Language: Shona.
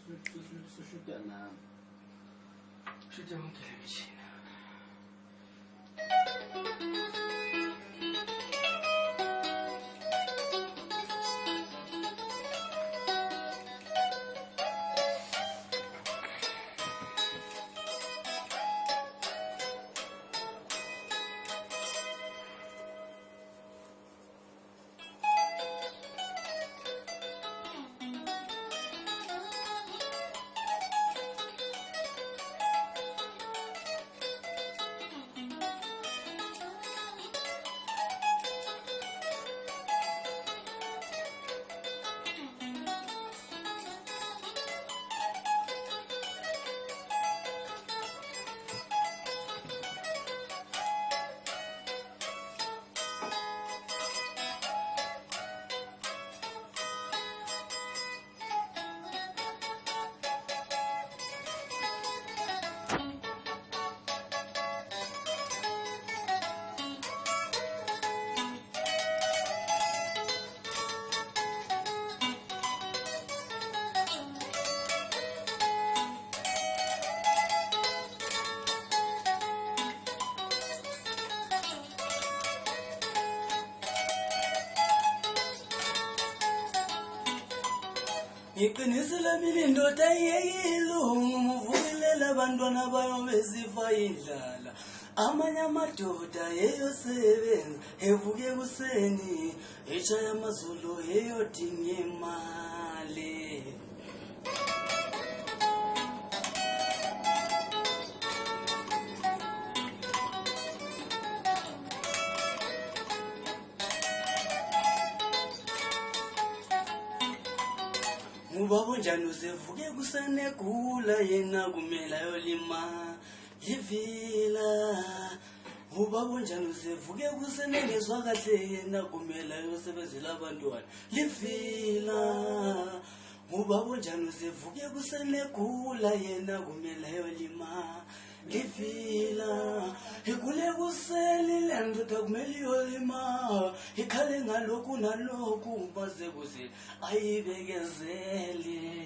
sushuta nami. Shuta yonke le mitshina. Ngiqinisile mina indoda yeyilungu muvukelela abantwana bayo besifa indlala amanye amadoda yeyosebenza evuke ekuseni eshaya amazulu yeyodinga imali Ubaba njani usevuke kusenegula yena kumela yolima livila Ubaba njani usevuke kusenengezwa kahle yena kumela yosebenzela abantwana livila Ubaba njani usevuke kusenegula yena kumela yolima livila ikule kuseli lendoda kumele yolima ikhale ngalokhu nalokhu baze kuze ayibekezele